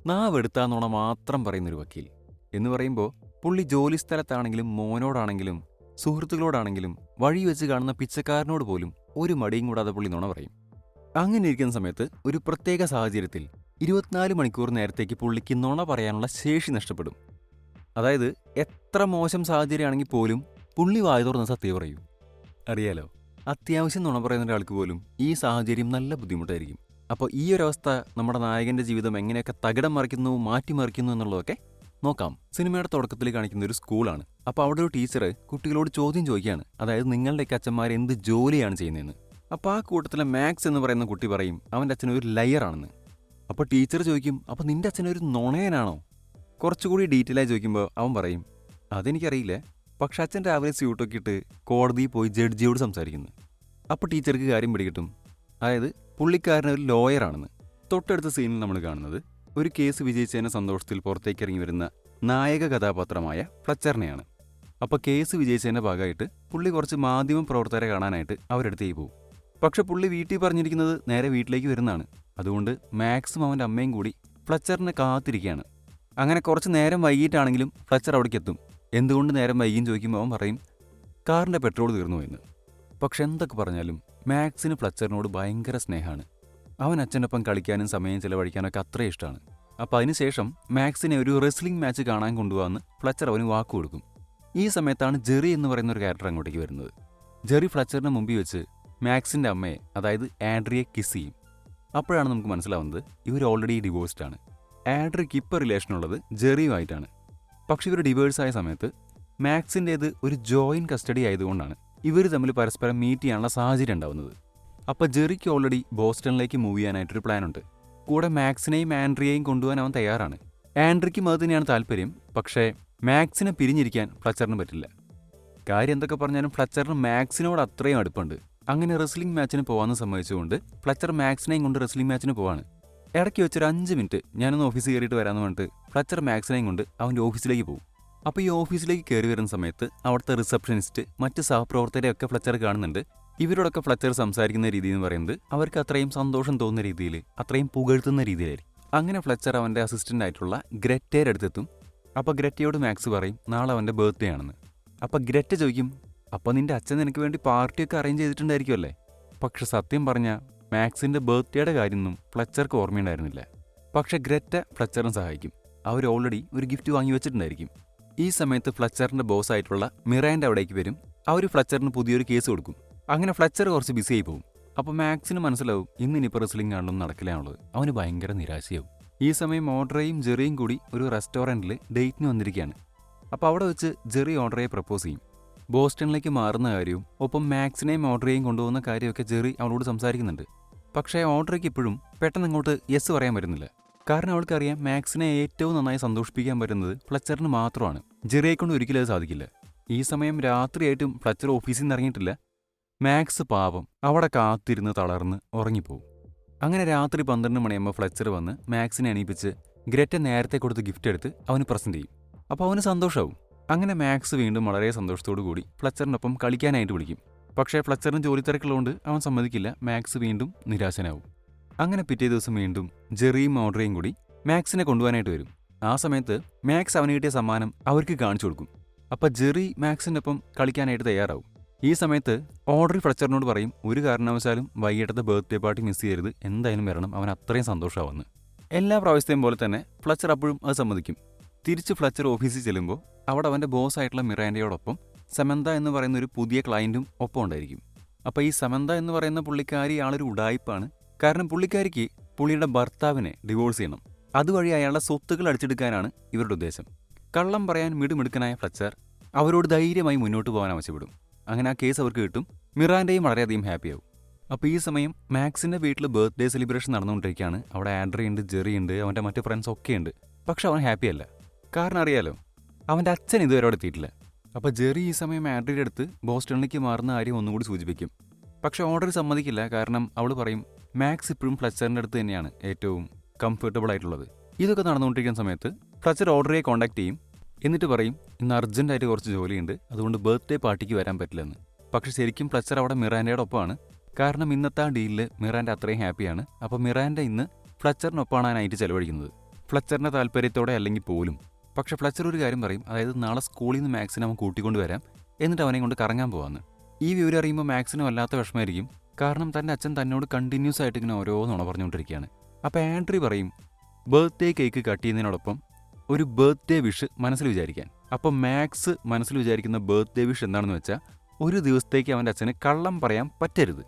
നാവെടുത്താന്നോണ മാത്രം പറയുന്നൊരു വക്കീൽ എന്ന് പറയുമ്പോൾ പുള്ളി ജോലി സ്ഥലത്താണെങ്കിലും മോനോടാണെങ്കിലും സുഹൃത്തുക്കളോടാണെങ്കിലും വഴി വെച്ച് കാണുന്ന പിച്ചക്കാരനോട് പോലും ഒരു മടിയും കൂടാതെ പുള്ളി നുണ പറയും. അങ്ങനെ ഇരിക്കുന്ന സമയത്ത് ഒരു പ്രത്യേക സാഹചര്യത്തിൽ 24 മണിക്കൂർ നേരത്തേക്ക് പുള്ളിക്ക് നുണ പറയാനുള്ള ശേഷി നഷ്ടപ്പെടും. അതായത് എത്ര മോശം സാഹചര്യമാണെങ്കിൽ പോലും പുള്ളി വായ തുറന്ന് സത്യം പറയൂ. അറിയാലോ, അത്യാവശ്യം നുണ പറയുന്ന ഒരാൾക്ക് പോലും ഈ സാഹചര്യം നല്ല ബുദ്ധിമുട്ടായിരിക്കും. അപ്പോൾ ഈ ഒരു അവസ്ഥ നമ്മുടെ നായകന്റെ ജീവിതം എങ്ങനെയൊക്കെ തകിടം മറിക്കുന്നു മാറ്റിമറിക്കുന്നു എന്നുള്ളതൊക്കെ നോക്കാം. സിനിമയുടെ തുടക്കത്തിൽ കാണിക്കുന്ന ഒരു സ്കൂളാണ്. അപ്പോൾ അവിടെ ഒരു ടീച്ചർ കുട്ടികളോട് ചോദ്യം ചോദിക്കുകയാണ്, അതായത് നിങ്ങളുടെയൊക്കെ അച്ഛന്മാർ എന്ത് ജോലിയാണ് ചെയ്യുന്നതെന്ന്. അപ്പോൾ ആ കൂട്ടത്തിലെ മാക്സ് എന്ന് പറയുന്ന കുട്ടി പറയും അവൻ്റെ അച്ഛൻ ഒരു ലയറാണെന്ന്. അപ്പോൾ ടീച്ചർ ചോദിക്കും, അപ്പോൾ നിന്റെ അച്ഛനൊരു നുണയനാണോ? കുറച്ചുകൂടി ഡീറ്റെയിൽ ആയി ചോദിക്കുമ്പോൾ അവൻ പറയും, അതെനിക്കറിയില്ല, പക്ഷെ അച്ഛൻ രാവിലെ സ്യൂട്ടൊക്കെ ഇട്ട് കോടതിയിൽ പോയി ജഡ്ജിയോട് സംസാരിക്കുന്നു. അപ്പോൾ ടീച്ചർക്ക് കാര്യം പിടികിട്ടും, അതായത് പുള്ളിക്കാരനൊരു ലോയറാണെന്ന്. തൊട്ടടുത്ത സീനിൽ നമ്മൾ കാണുന്നത് ഒരു കേസ് വിജയിച്ചതിൻ്റെ സന്തോഷത്തിൽ പുറത്തേക്ക് ഇറങ്ങി വരുന്ന നായക കഥാപാത്രമായ ഫ്ലച്ചറിനെയാണ്. അപ്പോൾ കേസ് വിജയിച്ചതിൻ്റെ ഭാഗമായിട്ട് പുള്ളി കുറച്ച് മാധ്യമ പ്രവർത്തകരെ കാണാനായിട്ട് അവരടുത്തേക്ക് പോകും. പക്ഷെ പുള്ളി വീട്ടിൽ പറഞ്ഞിരിക്കുന്നത് നേരെ വീട്ടിലേക്ക് വരുന്നതാണ്. അതുകൊണ്ട് മാക്സും അവൻ്റെ അമ്മയും കൂടി ഫ്ലച്ചറിനെ കാത്തിരിക്കുകയാണ്. അങ്ങനെ കുറച്ച് നേരം വൈകിട്ടാണെങ്കിലും ഫ്ലച്ചർ അവിടേക്ക് എത്തും. എന്തുകൊണ്ട് നേരം വൈകിയും ചോദിക്കുമ്പോൾ അവൻ പറയും കാറിൻ്റെ പെട്രോൾ തീർന്നു എന്ന്. പക്ഷെ എന്തൊക്കെ പറഞ്ഞാലും മാക്സിന് ഫ്ലച്ചറിനോട് ഭയങ്കര സ്നേഹമാണ്. അവൻ അച്ഛനൊപ്പം കളിക്കാനും സമയം ചിലവഴിക്കാനൊക്കെ അത്രയും ഇഷ്ടമാണ്. അപ്പോൾ അതിനുശേഷം മാക്സിനെ ഒരു റെസ്ലിംഗ് മാച്ച് കാണാൻ കൊണ്ടുപോകാമെന്ന് ഫ്ലച്ചർ അവന് വാക്ക് കൊടുക്കും. ഈ സമയത്താണ് ജെറി എന്ന് പറയുന്ന ഒരു ക്യാരക്ടർ അങ്ങോട്ടേക്ക് വരുന്നത്. ജെറി ഫ്ലച്ചറിന് മുമ്പിൽ വെച്ച് മാക്സിൻ്റെ അമ്മയെ, അതായത് ആഡ്രിയെ കിസ് ചെയ്യും. അപ്പോഴാണ് നമുക്ക് മനസ്സിലാവുന്നത് ഇവർ ഓൾറെഡി ഡിവോഴ്സ്ഡ് ആണ്. ആഡ്രിക്ക് ഇപ്പോൾ റിലേഷൻ ഉള്ളത് ജെറിയുമായിട്ടാണ്. പക്ഷെ ഇവർ ഡിവോഴ്സായ സമയത്ത് മാക്സിൻ്റേത് ഒരു ജോയിൻറ്റ് കസ്റ്റഡി ആയതുകൊണ്ടാണ് ഇവർ തമ്മിൽ പരസ്പരം മീറ്റ് ചെയ്യാനുള്ള സാഹചര്യം ഉണ്ടാവുന്നത്. അപ്പോൾ ജെറിക്ക് ഓൾറെഡി ബോസ്റ്റണിലേക്ക് മൂവ് ചെയ്യാനായിട്ടൊരു പ്ലാനുണ്ട്. കൂടെ മാക്സിനെയും ആൻഡ്രിയെയും കൊണ്ടുപോകാൻ അവൻ തയ്യാറാണ്. ആൻഡ്രിക്കും അത് തന്നെയാണ് താല്പര്യം. പക്ഷേ മാക്സിനെ പിരിഞ്ഞിരിക്കാൻ ഫ്ലച്ചറിന് പറ്റില്ല. കാര്യം എന്തൊക്കെ പറഞ്ഞാലും ഫ്ലച്ചറിന് മാക്സിനോട് അത്രയും അടുപ്പുണ്ട്. അങ്ങനെ റെസ്ലിംഗ് മാച്ചിന് പോകാമെന്ന് സമ്മതിച്ചുകൊണ്ട് ഫ്ലച്ചർ മാക്സിനെയും കൊണ്ട് റെസ്ലിംഗ് മാച്ചിന് പോവാണ്. ഇടയ്ക്ക് വെച്ചൊരു 5 മിനിറ്റ് ഞാനൊന്ന് ഓഫീസിൽ കയറിയിട്ട് വരാമെന്ന് പറഞ്ഞിട്ട് ഫ്ലച്ചർ മാക്സിനെയും കൊണ്ട് അവൻ്റെ ഓഫീസിലേക്ക് പോകും. അപ്പോൾ ഈ ഓഫീസിലേക്ക് കയറി വരുന്ന സമയത്ത് അവിടുത്തെ റിസപ്ഷനിസ്റ്റ് മറ്റ് സഹപ്രവർത്തകരെയൊക്കെ ഫ്ലച്ചർ കാണുന്നുണ്ട്. ഇവരോടൊക്കെ ഫ്ലച്ചർ സംസാരിക്കുന്ന രീതി എന്ന് പറയുന്നത് അവർക്ക് അത്രയും സന്തോഷം തോന്നുന്ന രീതിയിൽ, അത്രയും പുകഴ്ത്തുന്ന രീതിയിലായിരിക്കും. അങ്ങനെ ഫ്ലച്ചർ അവൻ്റെ അസിസ്റ്റൻ്റ് ആയിട്ടുള്ള ഗ്രെറ്റയുടെ അടുത്തെത്തും. അപ്പോൾ ഗ്രെറ്റയോട് മാക്സ് പറയും നാളെ അവൻ്റെ ബർത്ത്ഡേ ആണെന്ന്. അപ്പോൾ ഗ്രെറ്റ ചോദിക്കും, അപ്പോൾ നിൻ്റെ അച്ഛൻ നിനക്ക് വേണ്ടി പാർട്ടിയൊക്കെ അറേഞ്ച് ചെയ്തിട്ടുണ്ടായിരിക്കുമല്ലേ? പക്ഷെ സത്യം പറഞ്ഞാൽ മാക്സിൻ്റെ ബർത്ത്ഡേയുടെ കാര്യമൊന്നും ഫ്ലച്ചർക്ക് ഓർമ്മയുണ്ടായിരുന്നില്ല. പക്ഷെ ഗ്രെറ്റ ഫ്ലച്ചറിനെ സഹായിക്കും. അവർ ഓൾറെഡി ഒരു ഗിഫ്റ്റ് വാങ്ങി വെച്ചിട്ടുണ്ടായിരിക്കും. ഈ സമയത്ത് ഫ്ലച്ചറിൻ്റെ ബോസായിട്ടുള്ള മിറാൻ്റെ അവിടേക്ക് വരും. അവർ ഫ്ലച്ചറിന് പുതിയൊരു കേസ് കൊടുക്കും. അങ്ങനെ ഫ്ലച്ചർ കുറച്ച് ബിസിയായി പോകും. അപ്പോൾ മാക്സിന് മനസ്സിലാവും ഇന്നിനിപ്പോൾ റെസ്ലിംഗ് കാണുന്നൊന്നും നടക്കില്ലാണുള്ളത്. അവന് ഭയങ്കര നിരാശയാവും. ഈ സമയം ഓഡ്രയും ജെറിയും കൂടി ഒരു റെസ്റ്റോറൻറ്റിൽ ഡേറ്റിന് വന്നിരിക്കുകയാണ്. അപ്പോൾ അവിടെ വെച്ച് ജെറി ഓഡ്രയെ പ്രപ്പോസ് ചെയ്യും. ബോസ്റ്റണിലേക്ക് മാറുന്ന കാര്യവും ഒപ്പം മാക്സിനെയും ഓഡ്രയെയും കൊണ്ടുപോകുന്ന കാര്യമൊക്കെ ജെറി അവളോട് സംസാരിക്കുന്നുണ്ട്. പക്ഷേ ഓഡ്രയ്ക്ക് ഇപ്പോഴും പെട്ടെന്ന് അങ്ങോട്ട് യെസ് പറയാൻ പറ്റുന്നില്ല. കാരണം അവൾക്കറിയാം മാക്സിനെ ഏറ്റവും നന്നായി സന്തോഷിപ്പിക്കാൻ പറ്റുന്നത് ഫ്ലച്ചറിന് മാത്രമാണ്. ജെറിയെ കൊണ്ട് ഒരിക്കലും അത് സാധിക്കില്ല. ഈ സമയം രാത്രിയായിട്ടും ഫ്ലച്ചർ ഓഫീസിൽ നിന്ന് ഇറങ്ങിയിട്ടില്ല. മാക്സ് പാവം അവിടെ കാത്തിരുന്ന് തളർന്ന് ഉറങ്ങിപ്പോവും. അങ്ങനെ രാത്രി 12 മണിയാകുമ്പോൾ ഫ്ലച്ചർ വന്ന് മാക്സിനെ എണീപ്പിച്ച് ഗ്രെറ്റ നേരത്തെ കൊടുത്ത് ഗിഫ്റ്റ് എടുത്ത് അവന് പ്രസൻറ്റ് ചെയ്യും. അപ്പോൾ അവന് സന്തോഷമാവും. അങ്ങനെ മാക്സ് വീണ്ടും വളരെ സന്തോഷത്തോടു കൂടി ഫ്ലച്ചറിനൊപ്പം കളിക്കാനായിട്ട് വിളിക്കും. പക്ഷേ ഫ്ലച്ചറിന് ജോലി തിരക്കുള്ളതുകൊണ്ട് അവൻ സമ്മതിക്കില്ല. മാക്സ് വീണ്ടും നിരാശനാവും. അങ്ങനെ പിറ്റേ ദിവസം വീണ്ടും ജെറിയും ഓഡ്രയും കൂടി മാക്സിനെ കൊണ്ടുപോകാനായിട്ട് വരും. ആ സമയത്ത് മാക്സ് അവന് കിട്ടിയ സമ്മാനം അവർക്ക് കാണിച്ചു കൊടുക്കും. അപ്പോൾ ജെറി മാക്സിൻ്റെ ഒപ്പം കളിക്കാനായിട്ട് തയ്യാറാവും. ഈ സമയത്ത് ഓഡ്രി ഫ്ലച്ചറിനോട് പറയും ഒരു കാരണവശാലും വൈകിട്ടത്തെ ബർത്ത്ഡേ പാർട്ടി മിസ് ചെയ്യരുത്, എന്തായാലും വരണം, അവൻ അത്രയും സന്തോഷമാവുമെന്ന്. എല്ലാ പ്രാവശ്യത്തെയും പോലെ തന്നെ ഫ്ലച്ചർ അപ്പോഴും അത് സമ്മതിക്കും. തിരിച്ച് ഫ്ലച്ചർ ഓഫീസിൽ ചെല്ലുമ്പോൾ അവിടെ അവൻ്റെ ബോസായിട്ടുള്ള മിറാൻഡയോടൊപ്പം സമന്ത എന്ന് പറയുന്ന ഒരു പുതിയ ക്ലയൻറ്റും ഒപ്പം ഉണ്ടായിരിക്കും. അപ്പോൾ ഈ സമന്ത എന്ന് പറയുന്ന പുള്ളിക്കാരി ആളൊരു ഉഡായിപ്പാണ്. കാരണം പുള്ളിക്കാരിക്ക് പുള്ളിയുടെ ഭർത്താവിനെ ഡിവോഴ്സ് ചെയ്യണം. അതുവഴി അയാളുടെ സ്വത്തുക്കൾ അടിച്ചെടുക്കാനാണ് ഇവരുടെ ഉദ്ദേശം. കള്ളം പറയാൻ മിടുമിടുക്കനായ ഫ്ലച്ചർ അവരോട് ധൈര്യമായി മുന്നോട്ട് പോകാൻ ആവശ്യപ്പെടും. അങ്ങനെ ആ കേസ് അവർക്ക് കിട്ടും. മിറാൻഡയും വളരെയധികം ഹാപ്പിയാവും. അപ്പോൾ ഈ സമയം മാക്സിൻ്റെ വീട്ടിൽ ബർത്ത്ഡേ സെലിബ്രേഷൻ നടന്നുകൊണ്ടിരിക്കുകയാണ്. അവിടെ ആൻഡ്രി ഉണ്ട്, ജെറി ഉണ്ട്, അവൻ്റെ മറ്റ് ഫ്രണ്ട്സ് ഒക്കെ ഉണ്ട്. പക്ഷെ അവൻ ഹാപ്പിയല്ല. കാരണം അറിയാലോ, അവൻ്റെ അച്ഛൻ ഇതുവരെ അവിടെ എത്തിയിട്ടില്ല. അപ്പോൾ ജെറി ഈ സമയം ആൻഡ്രിയുടെ അടുത്ത് ബോസ്റ്റണിലേക്ക് മാറുന്ന കാര്യം ഒന്നുകൂടി സൂചിപ്പിക്കും. പക്ഷെ ഓർഡർ സമ്മതിക്കില്ല. കാരണം അവൾ പറയും മാക്സ് ഇപ്പോഴും ഫ്ലച്ചറിൻ്റെ അടുത്ത് തന്നെയാണ് ഏറ്റവും കംഫർട്ടബിൾ ആയിട്ടുള്ളത്. ഇതൊക്കെ നടന്നുകൊണ്ടിരിക്കുന്ന സമയത്ത് ഫ്ലച്ചർ ഓർഡറെ കോൺടാക്ട് ചെയ്യും. എന്നിട്ട് പറയും ഇന്ന് അർജൻറ്റായിട്ട് കുറച്ച് ജോലിയുണ്ട്, അതുകൊണ്ട് ബർത്ത്ഡേ പാർട്ടിക്ക് വരാൻ പറ്റില്ലെന്ന്. പക്ഷെ ശരിക്കും ഫ്ലച്ചർ അവിടെ മിറാൻഡയുടെ ഒപ്പമാണ്. കാരണം ഇന്നത്തെ ആ ഡീലിൽ മിറാൻഡ അത്രയും ഹാപ്പിയാണ്. അപ്പോൾ മിറാൻഡ ഇന്ന് ഫ്ലച്ചറിനൊപ്പമാണ് ആ നൈറ്റ് ചെലവഴിക്കുന്നത്. ഫ്ലച്ചറിൻ്റെ താല്പര്യത്തോടെ അല്ലെങ്കിൽ പോലും. പക്ഷെ ഫ്ലച്ചർ ഒരു കാര്യം പറയും, അതായത് നാളെ സ്കൂളിൽ നിന്ന് മാക്സിനെ അവൻ കൂട്ടിക്കൊണ്ട് വരാം, എന്നിട്ട് അവനെ കൊണ്ട് കറങ്ങാൻ പോകാമെന്ന്. ഈ വിവരം അറിയുമ്പോൾ മാക്സിന് വല്ലാത്ത വിഷമമായിരിക്കും. കാരണം തൻ്റെ അച്ഛൻ തന്നോട് കണ്ടിന്യൂസ് ആയിട്ട് ഇങ്ങനെ ഓരോ നുണ പറഞ്ഞുകൊണ്ടിരിക്കുകയാണ്. അപ്പോൾ ആൻഡ്രി പറയും ബർത്ത്ഡേ കേക്ക് കട്ട് ചെയ്യുന്നതിനോടൊപ്പം ഒരു ബർത്ത്ഡേ വിഷ് മനസ്സിൽ വിചാരിക്കാൻ. അപ്പോൾ മാക്സ് മനസ്സിൽ വിചാരിക്കുന്ന ബർത്ത്ഡേ വിഷ് എന്താണെന്ന് വെച്ചാൽ ഒരു ദിവസത്തേക്ക് അവൻ്റെ അച്ഛന് കള്ളം പറയാൻ പറ്റരുത്.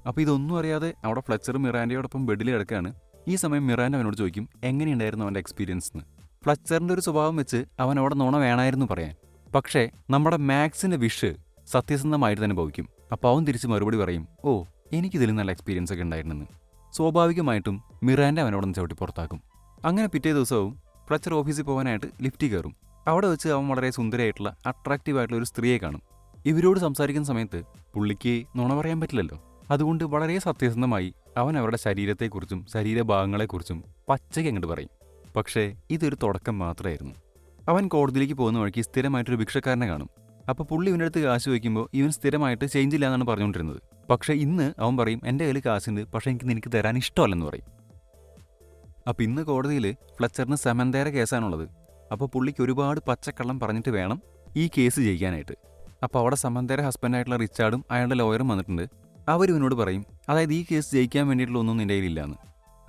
അപ്പോൾ ഇതൊന്നും അറിയാതെ അവിടെ ഫ്ലച്ചർ മിറാൻഡയോടൊപ്പം ബെഡിൽ കിടക്കുകയാണ്. ഈ സമയം മിറാൻഡ അവനോട് ചോദിക്കും എങ്ങനെയുണ്ടായിരുന്നു അവൻ്റെ എക്സ്പീരിയൻസ് എന്ന്. ഫ്ലച്ചറിൻ്റെ ഒരു സ്വഭാവം വെച്ച് അവൻ അവിടെ നുണ വേണമായിരുന്നു പറയാൻ. പക്ഷേ നമ്മുടെ മാക്സിൻ്റെ വിഷ് സത്യസന്ധമായിട്ട് തന്നെ ഭവിക്കും. അപ്പോൾ അവൻ തിരിച്ച് മറുപടി പറയും, ഓ എനിക്കിതിൽ നല്ല എക്സ്പീരിയൻസ് ഒക്കെ ഉണ്ടായിരുന്നെന്ന്. സ്വാഭാവികമായിട്ടും മിറാൻഡ അവനോടൊന്ന് ചവിട്ടി പുറത്താക്കും. അങ്ങനെ പിറ്റേ ദിവസവും ഫ്ലച്ചർ ഓഫീസിൽ പോകാനായിട്ട് ലിഫ്റ്റിൽ കയറും. അവിടെ വെച്ച് അവൻ വളരെ സുന്ദരമായിട്ടുള്ള അട്രാക്റ്റീവായിട്ടുള്ള ഒരു സ്ത്രീയെ കാണും. ഇവരോട് സംസാരിക്കുന്ന സമയത്ത് പുള്ളിക്ക് നുണ പറയാൻ പറ്റില്ലല്ലോ. അതുകൊണ്ട് വളരെ സത്യസന്ധമായി അവൻ അവരുടെ ശരീരത്തെക്കുറിച്ചും ശരീരഭാഗങ്ങളെക്കുറിച്ചും പച്ചയ്ക്ക് അങ്ങോട്ട് പറയും. പക്ഷേ ഇതൊരു തുടക്കം മാത്രമായിരുന്നു. അവൻ കോടതിയിലേക്ക് പോകുന്ന വഴിക്ക് സ്ഥിരമായിട്ടൊരു ഭിക്ഷക്കാരനെ കാണും. അപ്പോൾ പുള്ളി ഇവൻ്റെ അടുത്ത് കാശ് വയ്ക്കുമ്പോൾ ഇവൻ സ്ഥിരമായിട്ട് ചേഞ്ച് ഇല്ല എന്നാണ് പറഞ്ഞുകൊണ്ടിരുന്നത്. പക്ഷേ ഇന്ന് അവൻ പറയും എൻ്റെ കയ്യിൽ കാശുണ്ട്, പക്ഷേ എനിക്ക് നിനക്ക് തരാൻ ഇഷ്ടമല്ലെന്ന് പറയും. അപ്പോൾ ഇന്ന് കോടതിയിൽ ഫ്ലച്ചറിന് സമന്തേര കേസാണുള്ളത്. അപ്പോൾ പുള്ളിക്ക് ഒരുപാട് പച്ചക്കള്ളം പറഞ്ഞിട്ട് വേണം ഈ കേസ് ജയിക്കാനായിട്ട്. അപ്പോൾ അവിടെ സമന്തേര ഹസ്ബൻഡായിട്ടുള്ള റിച്ചാർഡും അയാളുടെ ലോയറും വന്നിട്ടുണ്ട്. അവരിവനോട് പറയും, അതായത് ഈ കേസ് ജയിക്കാൻ വേണ്ടിയിട്ടുള്ള ഒന്നും നിൻ്റെ കയ്യിലില്ലാന്ന്.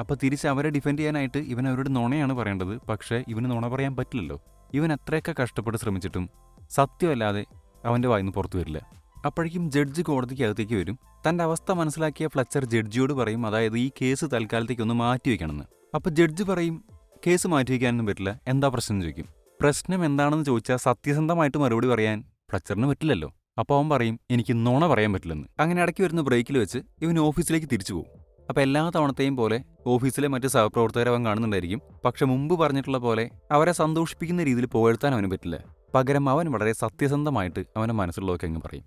അപ്പോൾ തിരിച്ച് അവരെ ഡിഫെൻഡ് ചെയ്യാനായിട്ട് ഇവൻ അവരോട് നുണയാണ് പറയേണ്ടത്. പക്ഷേ ഇവന് നുണ പറയാൻ പറ്റില്ലല്ലോ. ഇവൻ എത്രയൊക്കെ കഷ്ടപ്പെട്ട് ശ്രമിച്ചിട്ടും സത്യമല്ലാതെ അവൻ്റെ വായിന്ന് പുറത്തു വരില്ല. അപ്പോഴേക്കും ജഡ്ജ് കോടതിക്ക് അകത്തേക്ക് വരും. തൻ്റെ അവസ്ഥ മനസ്സിലാക്കിയ ഫ്ലച്ചർ ജഡ്ജിയോട് പറയും, അതായത് ഈ കേസ് തൽക്കാലത്തേക്കൊന്ന് മാറ്റിവെക്കണമെന്ന്. അപ്പോൾ ജഡ്ജ് പറയും കേസ് മാറ്റിവെക്കാനൊന്നും പറ്റില്ല, എന്താ പ്രശ്നം എന്ന് ചോദിക്കും. പ്രശ്നം എന്താണെന്ന് ചോദിച്ചാൽ സത്യസന്ധമായിട്ട് മറുപടി പറയാൻ ഫ്ലച്ചറിന് പറ്റില്ലല്ലോ. അപ്പോൾ അവൻ പറയും എനിക്ക് നുണ പറയാൻ പറ്റില്ലെന്ന്. അങ്ങനെ ഇടയ്ക്ക് വരുന്ന ബ്രേക്കിൽ വെച്ച് ഇവൻ ഓഫീസിലേക്ക് തിരിച്ചു പോകും. അപ്പോൾ എല്ലാ തവണത്തെയും പോലെ ഓഫീസിലെ മറ്റ് സഹപ്രവർത്തകരെ അവൻ കാണുന്നുണ്ടായിരിക്കും. പക്ഷെ മുമ്പ് പറഞ്ഞിട്ടുള്ള പോലെ അവരെ സന്തോഷിപ്പിക്കുന്ന രീതിയിൽ പുകഴ്ത്താൻ അവന് പറ്റില്ല. പകരം അവൻ വളരെ സത്യസന്ധമായിട്ട് അവൻ്റെ മനസ്സിലുള്ളതൊക്കെ അങ്ങ് പറയും.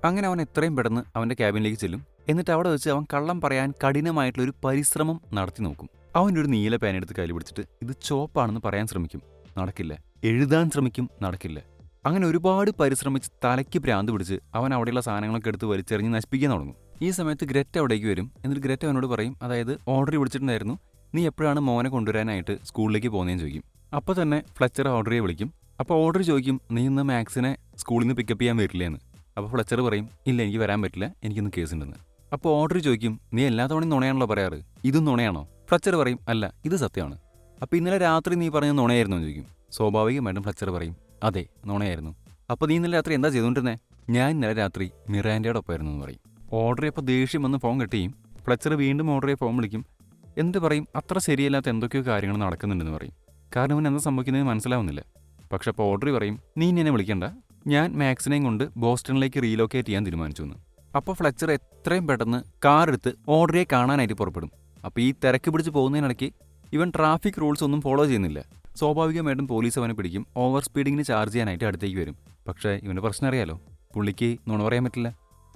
അങ്ങനെ അവൻ എത്രയും പെട്ടെന്ന് അവൻ്റെ ക്യാബിനിലേക്ക് ചെല്ലും. എന്നിട്ട് അവിടെ വെച്ച് അവൻ കള്ളം പറയാൻ കഠിനമായിട്ടുള്ളൊരു പരിശ്രമം നടത്തി നോക്കും. അവൻ്റെ ഒരു നീല പേനെടുത്ത് കയ്യിൽ പിടിച്ചിട്ട് ഇത് ചോപ്പാണെന്ന് പറയാൻ ശ്രമിക്കും, നടക്കില്ല. എഴുതാൻ ശ്രമിക്കും, നടക്കില്ല. അങ്ങനെ ഒരുപാട് പരിശ്രമിച്ച് തലയ്ക്ക് ഭ്രാന്ത് പിടിച്ച് അവൻ അവിടെയുള്ള സാധനങ്ങളൊക്കെ എടുത്ത് വലിച്ചെറിഞ്ഞ് നശിപ്പിക്കാൻ തുടങ്ങും. ഈ സമയത്ത് ഗ്രറ്റ അവിടേക്ക് വരും. എന്നിട്ട് ഗ്രറ്റ അവനോട് പറയും, അതായത് ഓർഡർ വിളിച്ചിട്ടുണ്ടായിരുന്നു, നീ എപ്പോഴാണ് മോനെ കൊണ്ടുവരാനായിട്ട് സ്കൂളിലേക്ക് പോകുന്നതെന്ന് ചോദിക്കും. അപ്പോൾ തന്നെ ഫ്ലച്ചർ ഓർഡറിയെ വിളിക്കും. അപ്പോൾ ഓർഡർ ചോദിക്കും, നീ ഇന്ന് മാക്സിനെ സ്കൂളിൽ നിന്ന് പിക്കപ്പ് ചെയ്യാൻ വരില്ലേ എന്ന്. അപ്പോൾ ഫ്ലച്ചർ പറയും, ഇല്ല എനിക്ക് വരാൻ പറ്റില്ല, എനിക്കിന്ന് കേസുണ്ടെന്ന്. അപ്പോൾ ഓർഡർ ചോദിക്കും, നീ എല്ലാ തവണയും നുണയാണല്ലോ പറയാറ്, ഇതും നുണയാണോ? ഫ്ലച്ചർ പറയും, അല്ല ഇത് സത്യമാണ്. അപ്പോൾ ഇന്നലെ രാത്രി നീ പറഞ്ഞ നുണയായിരുന്നു എന്ന് ചോദിക്കും. സ്വാഭാവികമായിട്ടും ഫ്ലച്ചർ പറയും, അതെ നുണയായിരുന്നു. അപ്പോൾ നീ ഇന്നലെ രാത്രി എന്താ ചെയ്തുകൊണ്ടിരുന്നത്? ഞാൻ ഇന്നലെ രാത്രി മിറാൻഡയുടെ ഒപ്പമായിരുന്നു എന്ന് പറയും. ഓർഡറെ അപ്പോൾ ദേഷ്യം വന്ന് ഫോൺ കെട്ടിയും. ഫ്ലച്ചർ വീണ്ടും ഓർഡറെ ഫോൺ വിളിക്കും. എന്നിട്ട് പറയും അത്ര ശരിയല്ലാത്ത എന്തൊക്കെയോ കാര്യങ്ങൾ നടക്കുന്നുണ്ടെന്ന് പറയും. കാരണം ഇവൻ എന്താ സംഭവിക്കുന്നത് മനസ്സിലാവുന്നില്ല. പക്ഷെ അപ്പോൾ ഓർഡർ പറയും, നീ എന്നെ വിളിക്കണ്ട, ഞാൻ മാക്സിനെയും കൊണ്ട് ബോസ്റ്റണിലേക്ക് റീലൊക്കേറ്റ് ചെയ്യാൻ തീരുമാനിച്ചു എന്ന്. അപ്പോൾ ഫ്ലച്ചർ എത്രയും പെട്ടെന്ന് കാർ എടുത്ത് ഓർഡറെ കാണാനായിട്ട് പുറപ്പെടും. അപ്പോൾ ഈ തിരക്ക് പിടിച്ച് പോകുന്നതിനിടയ്ക്ക് ഇവൻ ട്രാഫിക് റൂൾസ് ഒന്നും ഫോളോ ചെയ്യുന്നില്ല. സ്വാഭാവികമായിട്ടും പോലീസ് അവനെ പിടിക്കും. ഓവർ സ്പീഡിങ്ങിന് ചാർജ് ചെയ്യാനായിട്ട് അടുത്തേക്ക് വരും. പക്ഷേ ഇവൻ്റെ പ്രശ്നം അറിയാലോ, പുള്ളിക്ക് നുണ പറയാൻ പറ്റില്ല.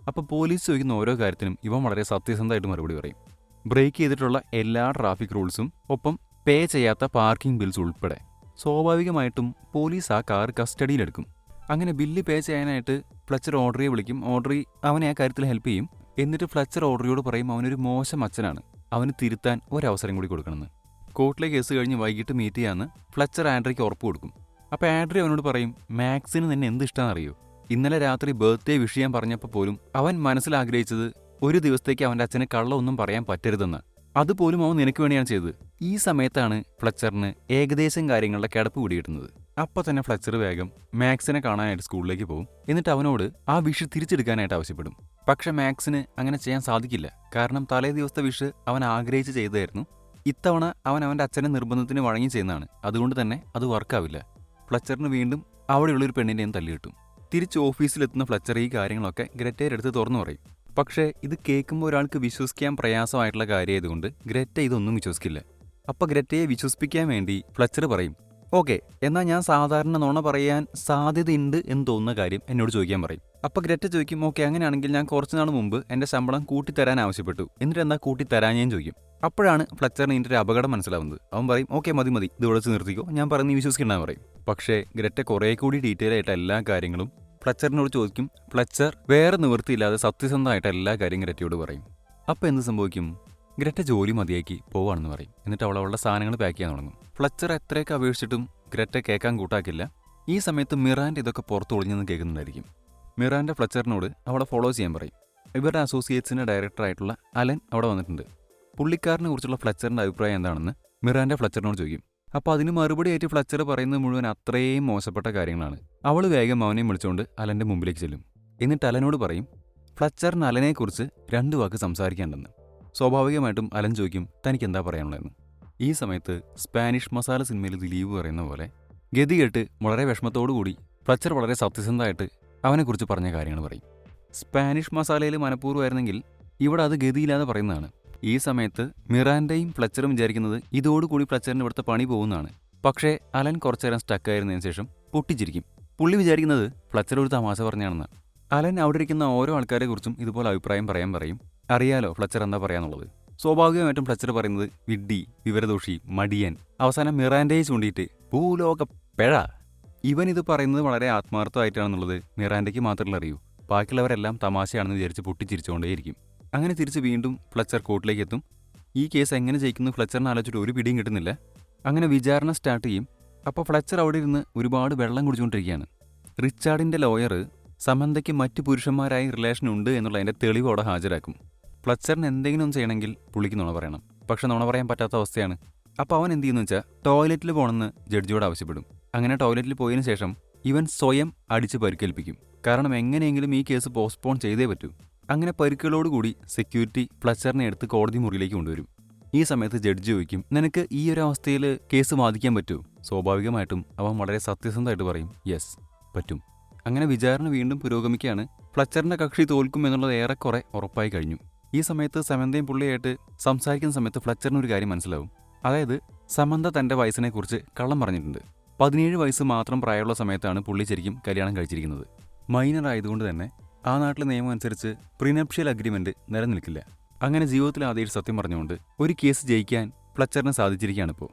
അപ്പോൾ പോലീസ് ചോദിക്കുന്ന ഓരോ കാര്യത്തിനും ഇവൻ വളരെ സത്യസന്ധമായിട്ട് മറുപടി പറയും. ബ്രേക്ക് ചെയ്തിട്ടുള്ള എല്ലാ ട്രാഫിക് റൂൾസും ഒപ്പം പേ ചെയ്യാത്ത പാർക്കിംഗ് ബിൽസ് ഉൾപ്പെടെ. സ്വാഭാവികമായിട്ടും പോലീസ് ആ കാർ കസ്റ്റഡിയിലെടുക്കും. അങ്ങനെ ബില്ല് പേ ചെയ്യാനായിട്ട് ഫ്ലച്ചർ ഓർഡറിയെ വിളിക്കും. ഓർഡറി അവനെ ആ കാര്യത്തിൽ ഹെൽപ്പ് ചെയ്യും. എന്നിട്ട് ഫ്ലച്ചർ ഓർഡറിയോട് പറയും അവനൊരു മോശം അച്ഛനാണ്, അവന് തിരുത്താൻ ഒരവസരം കൂടി കൊടുക്കണമെന്ന്. കോർട്ടിലെ കേസ് കഴിഞ്ഞ് വൈകിട്ട് മീറ്റ് ചെയ്യാമെന്ന് ഫ്ലച്ചർ ആൻഡ്രിക്ക് ഉറപ്പ് കൊടുക്കും. അപ്പോൾ ആൻഡ്രി അവനോട് പറയും, മാക്സിന് നിന്നെ എന്ത് ഇഷ്ടമാണെന്നറിയോ? ഇന്നലെ രാത്രി ബർത്ത്ഡേ വിഷ് ചെയ്യാൻ പറഞ്ഞപ്പോൾ പോലും അവൻ മനസ്സിലാഗ്രഹിച്ചത് ഒരു ദിവസത്തേക്ക് അവൻ്റെ അച്ഛന് കള്ളമൊന്നും പറയാൻ പറ്റരുതെന്ന്. അതുപോലും അവൻ നിനക്ക് വേണ്ടിയാണ് ചെയ്തത്. ഈ സമയത്താണ് ഫ്ലച്ചറിന് ഏകദേശം കാര്യങ്ങളുടെ കിടപ്പ് പിടികിട്ടുന്നത്. അപ്പോൾ തന്നെ ഫ്ലച്ചർ വേഗം മാക്സിനെ കാണാനായിട്ട് സ്കൂളിലേക്ക് പോകും. എന്നിട്ട് അവനോട് ആ വിഷ് തിരിച്ചെടുക്കാനായിട്ട് ആവശ്യപ്പെടും. പക്ഷെ മാക്സിന് അങ്ങനെ ചെയ്യാൻ സാധിക്കില്ല. കാരണം തലേ ദിവസത്തെ വിഷ് അവൻ ആഗ്രഹിച്ച് ചെയ്തതായിരുന്നു. ഇത്തവണ അവൻ അവൻ്റെ അച്ഛൻ്റെ നിർബന്ധത്തിന് വഴങ്ങി ചെയ്യുന്നതാണ്. അതുകൊണ്ട് തന്നെ അത് വർക്കാവില്ല. ഫ്ലച്ചറിന് വീണ്ടും അവിടെയുള്ളൊരു പെണ്ണിൻ്റെയും തല്ലി കിട്ടും. തിരിച്ച് ഓഫീസിലെത്തുന്ന ഫ്ലച്ചർ ഈ കാര്യങ്ങളൊക്കെ ഗ്രറ്റയുടെ അടുത്ത് തുറന്നു പറയും. പക്ഷേ ഇത് കേൾക്കുമ്പോൾ ഒരാൾക്ക് വിശ്വസിക്കാൻ പ്രയാസമായിട്ടുള്ള കാര്യമായതുകൊണ്ട് ഗ്രറ്റ ഇതൊന്നും വിശ്വസിക്കില്ല. അപ്പോൾ ഗ്രറ്റയെ വിശ്വസിപ്പിക്കാൻ വേണ്ടി ഫ്ലച്ചർ പറയും, ഓക്കെ, എന്നാൽ ഞാൻ സാധാരണ നുണ പറയാൻ സാധ്യതയുണ്ട് എന്ന് തോന്നുന്ന കാര്യം എന്നോട് ചോദിക്കാൻ പറയും. അപ്പോൾ ഗ്രറ്റ ചോദിക്കും, ഓക്കെ അങ്ങനെയാണെങ്കിൽ ഞാൻ കുറച്ച് നാൾ മുമ്പ് എൻ്റെ ശമ്പളം കൂട്ടിത്തരാൻ ആവശ്യപ്പെട്ടു, എന്നിട്ട് എന്താ കൂട്ടിത്തരാൻ ചോദിക്കും. അപ്പോഴാണ് ഫ്ലച്ചറിന് ഇതിൻ്റെ ഒരു അപകടം മനസ്സിലാവുന്നത്. അവൻ പറയും, ഓക്കെ മതി ഇത് വിളിച്ച് നിർത്തിക്കോ, ഞാൻ പറഞ്ഞ് നീ വിശ്വസിക്കണ്ടെന്ന് പറയും. പക്ഷേ ഗ്രറ്റ കുറേ കൂടി ഡീറ്റെയിൽ ആയിട്ട് എല്ലാ കാര്യങ്ങളും ഫ്ലച്ചറിനോട് ചോദിക്കും. ഫ്ലച്ചർ വേറെ നിവൃത്തിയില്ലാതെ സത്യസന്ധമായിട്ട് എല്ലാ കാര്യം ഗ്രറ്റയോട് പറയും. അപ്പോൾ എന്ത് സംഭവിക്കും? ഗ്രറ്റ ജോലി മതിയാക്കി പോവാണെന്ന് പറയും. എന്നിട്ട് അവൾ അവളുടെ സാധനങ്ങൾ പാക്ക് ചെയ്യാൻ തുടങ്ങും. ഫ്ലെച്ചർ എത്രയൊക്കെ അപേക്ഷിച്ചിട്ടും ഗ്രറ്റ കേൾക്കാൻ കൂട്ടാക്കില്ല. ഈ സമയത്ത് മിറാൻഡ് ഇതൊക്കെ പുറത്ത് ഒളിഞ്ഞെന്ന് കേൾക്കുന്നുണ്ടായിരിക്കും. മിറാൻഡ് ഫ്ലെച്ചറിനോട് അവളെ ഫോളോ ചെയ്യാൻ പറയും. ഇവരുടെ അസോസിയേറ്റ്സിൻ്റെ ഡയറക്ടറായിട്ടുള്ള അലൻ അവിടെ വന്നിട്ടുണ്ട്. പുള്ളിക്കാരനെ കുറിച്ചുള്ള ഫ്ലെച്ചറിൻ്റെ അഭിപ്രായം എന്താണെന്ന് മിറാൻഡ് ഫ്ലെച്ചറിനോട് ചോദിക്കും. അപ്പോൾ അതിന് മറുപടിയായിട്ട് ഫ്ലെച്ചർ പറയുന്നത് മുഴുവൻ അത്രയും മോശപ്പെട്ട കാര്യങ്ങളാണ്. അവൾ വേഗം അവനെയും വിളിച്ചുകൊണ്ട് അലൻ്റെ മുമ്പിലേക്ക് ചെല്ലും. എന്നിട്ട് അലനോട് പറയും ഫ്ലെച്ചറിന് അലനെക്കുറിച്ച് 2 വാക്ക് സംസാരിക്കേണ്ടെന്ന്. സ്വാഭാവികമായിട്ടും അലൻ ചോദിക്കും തനിക്ക് എന്താ പറയാനുള്ളതെന്ന്. ഈ സമയത്ത് സ്പാനിഷ് മസാല സിനിമയിൽ ദിലീപ് പറയുന്ന പോലെ ഗതി കേട്ട് വളരെ വിഷമത്തോടുകൂടി ഫ്ലെച്ചർ വളരെ സത്യസന്ധമായിട്ട് അവനെക്കുറിച്ച് പറഞ്ഞ കാര്യങ്ങൾ പറയും. സ്പാനിഷ് മസാലയിൽ മനഃപൂർവ്വമായിരുന്നെങ്കിൽ ഇവിടെ അത് ഗതിയില്ലാതെ പറയുന്നതാണ്. ഈ സമയത്ത് മിറാൻഡയും ഫ്ലെച്ചറും വിചാരിക്കുന്നത് ഇതോടുകൂടി ഫ്ലെച്ചറിന് ഇവിടുത്തെ പണി പോകുന്നതാണ്. പക്ഷേ അലൻ കുറച്ചേരം സ്റ്റക്കായിരുന്നതിന് ശേഷം പൊട്ടിച്ചിരിക്കും. പുള്ളി വിചാരിക്കുന്നത് ഫ്ലെച്ചർ ഒരു തമാശ പറഞ്ഞാണെന്ന്. അലൻ അവിടെ ഇരിക്കുന്ന ഓരോ ആൾക്കാരെക്കുറിച്ചും ഇതുപോലെ അഭിപ്രായം പറയാൻ പറയും. അറിയാലോ ഫ്ലെച്ചർ എന്താ പറയാന്നുള്ളത്. സ്വാഭാവികമായിട്ടും ഫ്ലെച്ചർ പറയുന്നത് വിഡ്ഢി, വിവരദോഷി, മടിയൻ. അവസാനം മിറാൻഡയെ ചൂണ്ടിയിട്ട് ഭൂലോക പെഴ. ഇവൻ ഇത് പറയുന്നത് വളരെ ആത്മാർത്ഥമായിട്ടാണെന്നുള്ളത് മിറാൻഡയ്ക്ക് മാത്രമല്ല അറിയൂ. ബാക്കിയുള്ളവരെല്ലാം തമാശയാണെന്ന് വിചാരിച്ച് പൊട്ടിച്ചിരിച്ചുകൊണ്ടേയിരിക്കും. അങ്ങനെ തിരിച്ച് വീണ്ടും ഫ്ലെച്ചർ കോർട്ടിലേക്ക് എത്തും. ഈ കേസ് എങ്ങനെ ജയിക്കുന്നു ഫ്ലെച്ചറിനെ ആലോചിച്ചിട്ട് ഒരു പിടിയും കിട്ടുന്നില്ല. അങ്ങനെ വിചാരണ സ്റ്റാർട്ട് ചെയ്യും. അപ്പോൾ ഫ്ലെച്ചർ അവിടെ ഇരുന്ന് ഒരുപാട് വെള്ളം കുടിച്ചുകൊണ്ടിരിക്കുകയാണ്. റിച്ചാർഡിൻ്റെ ലോയർ സമന്തയ്ക്ക് മറ്റു പുരുഷന്മാരായി റിലേഷൻ ഉണ്ട് എന്നുള്ളതിൻ്റെ തെളിവ് അവിടെ ഹാജരാക്കും. ഫ്ലെച്ചറിന് എന്തെങ്കിലും ചെയ്യണമെങ്കിൽ പുള്ളിക്ക് നുണ പറയണം. പക്ഷെ നുണ പറയാൻ പറ്റാത്ത അവസ്ഥയാണ്. അപ്പോൾ അവൻ എന്ത് ചെയ്യുന്നു വെച്ചാൽ ടോയ്ലറ്റിൽ പോകണമെന്ന് ജഡ്ജിയോട് ആവശ്യപ്പെടും. അങ്ങനെ ടോയ്ലറ്റിൽ പോയതിനു ശേഷം ഇവൻ സ്വയം അടിച്ച് പരിക്കേൽപ്പിക്കും. കാരണം എങ്ങനെയെങ്കിലും ഈ കേസ് പോസ്റ്റ്പോൺ ചെയ്തേ പറ്റൂ. അങ്ങനെ പരിക്കുകളോടുകൂടി സെക്യൂരിറ്റി ഫ്ലെച്ചറിനെ എടുത്ത് കോടതി മുറിയിലേക്ക് കൊണ്ടുവരും. ഈ സമയത്ത് ജഡ്ജി ചോദിക്കും നിനക്ക് ഈ ഒരു അവസ്ഥയിൽ കേസ് വാദിക്കാൻ പറ്റുമോ? സ്വാഭാവികമായിട്ടും അവൻ വളരെ സത്യസന്ധമായിട്ട് പറയും യെസ് പറ്റും. അങ്ങനെ വിചാരണ വീണ്ടും പുരോഗമിക്കുകയാണ്. ഫ്ലെച്ചറിൻ്റെ കക്ഷി തോൽക്കും എന്നുള്ളത് ഏറെക്കുറെ ഉറപ്പായി കഴിഞ്ഞു. ഈ സമയത്ത് സമന്തയും പുള്ളിയായിട്ട് സംസാരിക്കുന്ന സമയത്ത് ഫ്ലെച്ചറിന് ഒരു കാര്യം മനസ്സിലാവും. അതായത് സമന്ത തൻ്റെ വയസ്സിനെക്കുറിച്ച് കള്ളം പറഞ്ഞിട്ടുണ്ട്. 17 വയസ്സ് മാത്രം പ്രായമുള്ള സമയത്താണ് പുള്ളി ശരിക്കും കല്യാണം കഴിച്ചിരിക്കുന്നത്. മൈനർ ആയതുകൊണ്ട് തന്നെ ആ നാട്ടിലെ നിയമം അനുസരിച്ച് പ്രീനപ്ഷ്യൽ അഗ്രിമെന്റ് നിലനിൽക്കില്ല. അങ്ങനെ ജീവിതത്തിൽ ആദ്യമായിട്ട് സത്യം പറഞ്ഞുകൊണ്ട് ഒരു കേസ് ജയിക്കാൻ ഫ്ലെച്ചറിന് സാധിച്ചിരിക്കുകയാണ് ഇപ്പോൾ.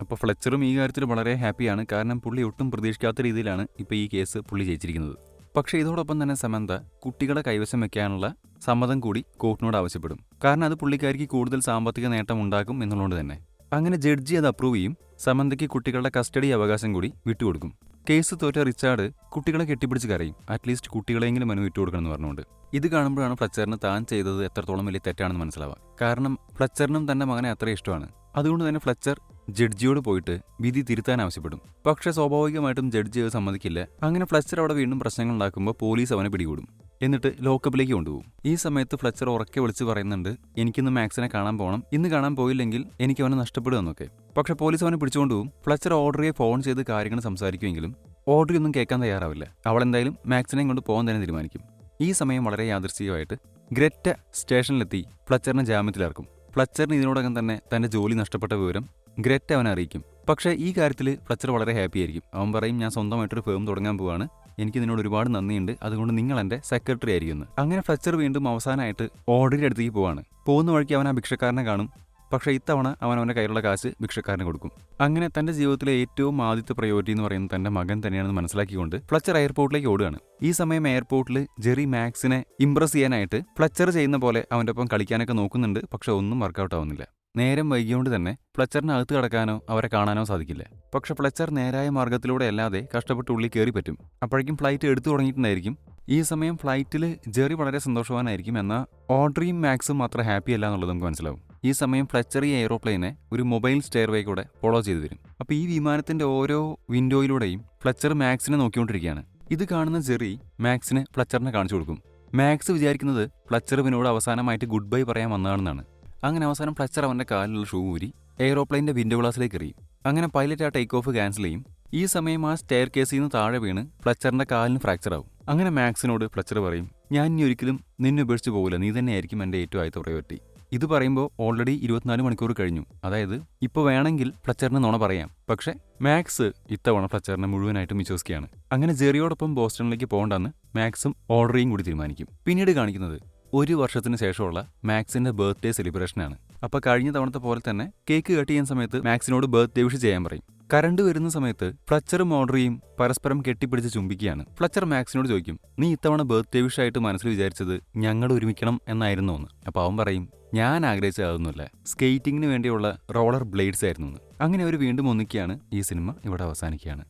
അപ്പോൾ ഫ്ലെച്ചറും ഈ കാര്യത്തിൽ വളരെ ഹാപ്പിയാണ്. കാരണം പുള്ളി ഒട്ടും പ്രതീക്ഷിക്കാത്ത രീതിയിലാണ് ഇപ്പോൾ ഈ കേസ് പുള്ളി ജയിച്ചിരിക്കുന്നത്. പക്ഷേ ഇതോടൊപ്പം തന്നെ സമന്ത കുട്ടികളെ കൈവശം വെക്കാനുള്ള സമ്മതം കൂടി കോർട്ടിനോട് ആവശ്യപ്പെടും. കാരണം അത് പുള്ളിക്കാരിക്ക് കൂടുതൽ സാമ്പത്തിക നേട്ടം ഉണ്ടാക്കും എന്നുള്ളതുകൊണ്ട് തന്നെ. അങ്ങനെ ജഡ്ജി അത് അപ്രൂവ് ചെയ്യും. സമന്തയ്ക്ക് കുട്ടികളുടെ കസ്റ്റഡി അവകാശം കൂടി വിട്ടുകൊടുക്കും. കേസ് തോറ്റ റിച്ചാർഡ് കുട്ടികളെ കെട്ടിപ്പിടിച്ച് കരയും. അറ്റ്ലീസ്റ്റ് കുട്ടികളെങ്കിലും അവന് വിട്ടുകൊടുക്കണമെന്ന് പറഞ്ഞുകൊണ്ട്. ഇത് കാണുമ്പോഴാണ് ഫ്ലെച്ചറിന് താൻ ചെയ്തത് എത്രത്തോളം വലിയ തെറ്റാണെന്ന് മനസ്സിലാവുക. കാരണം ഫ്ലെച്ചറിനും തൻ്റെ മകനെ അത്ര ഇഷ്ടമാണ്. അതുകൊണ്ട് തന്നെ ഫ്ലെച്ചർ ജഡ്ജിയോട് പോയിട്ട് വിധി തിരുത്താൻ ആവശ്യപ്പെടും. പക്ഷേ സ്വാഭാവികമായിട്ടും ജഡ്ജി അത് സമ്മതിക്കില്ല. അങ്ങനെ ഫ്ലെച്ചർ അവിടെ വീണ്ടും പ്രശ്നങ്ങൾ ഉണ്ടാക്കുമ്പോൾ പോലീസ് അവനെ പിടികൂടും. എന്നിട്ട് ലോക്കപ്പിലേക്ക് കൊണ്ടുപോകും. ഈ സമയത്ത് ഫ്ലെച്ചർ ഉറക്കെ വിളിച്ച് പറയുന്നുണ്ട് എനിക്കിന്ന് മാക്സിനെ കാണാൻ പോകണം, ഇന്ന് കാണാൻ പോയില്ലെങ്കിൽ എനിക്ക് അവനെ നഷ്ടപ്പെടുമെന്നൊക്കെ. പക്ഷെ പോലീസ് അവനെ പിടിച്ചുകൊണ്ടുപോകും. ഫ്ലെച്ചർ ഓഡ്രിയെ ഫോൺ ചെയ്ത് കാര്യങ്ങൾ സംസാരിക്കുമെങ്കിലും ഓഡ്രി ഒന്നും കേൾക്കാൻ തയ്യാറാവില്ല. അവൾ എന്തായാലും മാക്സിനെയും കൊണ്ട് പോകാൻ തന്നെ തീരുമാനിക്കും. ഈ സമയം വളരെ യാദൃശ്ചികമായിട്ട് ഗ്രറ്റ സ്റ്റേഷനിലെത്തി ഫ്ലെച്ചറിനെ ജാമ്യത്തിലിറക്കും. ഫ്ലെച്ചറിന് ഇതിനോടകം തന്നെ തൻ്റെ ജോലി നഷ്ടപ്പെട്ട വിവരം ഗ്രറ്റ അവനെ അറിയിക്കും. പക്ഷേ ഈ കാര്യത്തിൽ ഫ്ലെച്ചർ വളരെ ഹാപ്പി ആയിരിക്കും. അവൻ പറയും ഞാൻ സ്വന്തമായിട്ടൊരു ഫേം തുടങ്ങാൻ പോവാണ്, എനിക്ക് നിന്നോട് ഒരുപാട് നന്ദിയുണ്ട്, അതുകൊണ്ട് നിങ്ങൾ എൻ്റെ സെക്രട്ടറി ആയിരിക്കുമെന്ന്. അങ്ങനെ ഫ്ലെച്ചർ വീണ്ടും അവസാനമായിട്ട് ഓർഡറിൻ്റെ അടുത്തേക്ക് പോവാണ്. പോകുന്ന വഴിക്ക് അവൻ ആ ഭിക്ഷക്കാരനെ കാണും. പക്ഷേ ഇത്തവണ അവൻ്റെ കയ്യിലുള്ള കാശ് ഭിക്ഷക്കാരന് കൊടുക്കും. അങ്ങനെ തൻ്റെ ജീവിതത്തിലെ ഏറ്റവും ആദ്യത്തെ പ്രയോറിറ്റി എന്ന് പറയുന്നത് തൻ്റെ മകൻ തന്നെയാണെന്ന് മനസ്സിലാക്കിക്കൊണ്ട് ഫ്ലെച്ചർ എയർപോർട്ടിലേക്ക് ഓടുകയാണ്. ഈ സമയം എയർപോർട്ടിൽ ജെറി മാക്സിനെ ഇംപ്രസ് ചെയ്യാനായിട്ട് ഫ്ലെച്ചർ ചെയ്യുന്ന പോലെ അവൻ്റെ ഒപ്പം കളിക്കാനൊക്കെ നോക്കുന്നുണ്ട്. പക്ഷെ ഒന്നും വർക്കൗട്ട് ആവുന്നില്ല. നേരം വൈകിയോണ്ട് തന്നെ ഫ്ലെച്ചറിന് അകത്ത് കടക്കാനോ അവരെ കാണാനോ സാധിക്കില്ല. പക്ഷെ ഫ്ലെച്ചർ നേരായ മാർഗത്തിലൂടെ അല്ലാതെ കഷ്ടപ്പെട്ട് ഉള്ളിൽ കയറി പറ്റും. അപ്പോഴേക്കും ഫ്ലൈറ്റ് എടുത്തു തുടങ്ങിയിട്ടുണ്ടായിരിക്കും. ഈ സമയം ഫ്ലൈറ്റിൽ ജെറി വളരെ സന്തോഷവാനായിരിക്കും. എന്നാൽ ഓഡ്രിയും മാക്സും അത്ര ഹാപ്പി അല്ല എന്നുള്ളത് നമുക്ക് മനസ്സിലാവും. ഈ സമയം ഫ്ലെച്ചർ ഈ എയ്റോപ്ലെയിനെ ഒരു മൊബൈൽ സ്റ്റെയർവേ കൂടെ ഫോളോ ചെയ്തു വരും. അപ്പോൾ ഈ വിമാനത്തിന്റെ ഓരോ വിൻഡോയിലൂടെയും ഫ്ലെച്ചർ മാക്സിനെ നോക്കിക്കൊണ്ടിരിക്കുകയാണ്. ഇത് കാണുന്ന ജെറി മാക്സിന് ഫ്ലെച്ചറിനെ കാണിച്ചു കൊടുക്കും. മാക്സ് വിചാരിക്കുന്നത് ഫ്ലെച്ചർ ഇവനോട് അവസാനമായിട്ട് ഗുഡ് ബൈ പറയാൻ വന്നതാണെന്നാണ്. അങ്ങനെ അവസാനം ഫ്ലെച്ചർ അവൻ്റെ കാലിലുള്ള ഷൂ ഊരി എയ്റോപ്ലെയിൻ്റെ വിൻഡോ ഗ്ലാസിലേക്ക് എറിയും. അങ്ങനെ പൈലറ്റ് ആ ടേക്ക് ഓഫ് ക്യാൻസൽ ചെയ്യും. ഈ സമയം ആ സ്റ്റെയർ കേസിൽ നിന്ന് താഴെ വീണ് ഫ്ലെച്ചറിൻ്റെ കാലിന് ഫ്രാക്ചർ ആവും. അങ്ങനെ മാക്സിനോട് ഫ്ലെച്ചർ പറയും ഞാൻ ഇനി ഒരിക്കലും നിന്നെ ഉപേക്ഷിച്ച് പോകില്ല, നീ തന്നെയായിരിക്കും എൻ്റെ ഏറ്റവും ആദ്യത്തെ പ്രയോറിറ്റി. ഇത് പറയുമ്പോൾ ഓൾറെഡി 24 മണിക്കൂർ കഴിഞ്ഞു. അതായത് ഇപ്പോൾ വേണമെങ്കിൽ ഫ്ലെച്ചറിന് നുണ പറയാം. പക്ഷേ മാക്സ് ഇത്തവണ ഫ്ലെച്ചറിനെ മുഴുവനായിട്ടും വിശ്വസിക്കുകയാണ്. അങ്ങനെ ജെറിയോടൊപ്പം ബോസ്റ്റണിലേക്ക് പോകണ്ടെന്ന് മാക്സും ഓഡ്രിയും കൂടി തീരുമാനിക്കും. പിന്നീട് കാണിക്കുന്നത് 1 വർഷത്തിന് ശേഷമുള്ള മാക്സിന്റെ ബർത്ത്ഡേ സെലിബ്രേഷനാണ്. അപ്പോൾ കഴിഞ്ഞ തവണത്തെ പോലെ തന്നെ കേക്ക് കട്ട് ചെയ്യുന്ന സമയത്ത് മാക്സിനോട് ബർത്ത്ഡേ വിഷ് ചെയ്യാൻ പറയും. കറണ്ട് വരുന്ന സമയത്ത് ഫ്ലച്ചറും ഓഡ്രിയും പരസ്പരം കെട്ടിപ്പിടിച്ച് ചുംബിക്കുകയാണ്. ഫ്ലച്ചർ മാക്സിനോട് ചോദിക്കും, നീ ഇത്തവണ ബർത്ത്ഡേ വിഷ് ആയിട്ട് മനസ്സിൽ വിചാരിച്ചത് ഞങ്ങൾ ഒരുമിക്കണം എന്നായിരുന്നു എന്ന്. അപ്പോൾ അവൻ പറയും, ഞാൻ ആഗ്രഹിച്ചതൊന്നുമില്ല, സ്കേറ്റിങ്ങിന് വേണ്ടിയുള്ള റോളർ ബ്ലേഡ്സ് ആയിരുന്നു എന്ന്. അങ്ങനെ അവർ വീണ്ടും ഒന്നിക്കുകയാണ്. ഈ സിനിമ ഇവിടെ അവസാനിക്കുകയാണ്.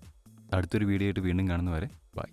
അടുത്തൊരു വീഡിയോ ആയിട്ട് വീണ്ടും കാണുന്നവരെ ബൈ.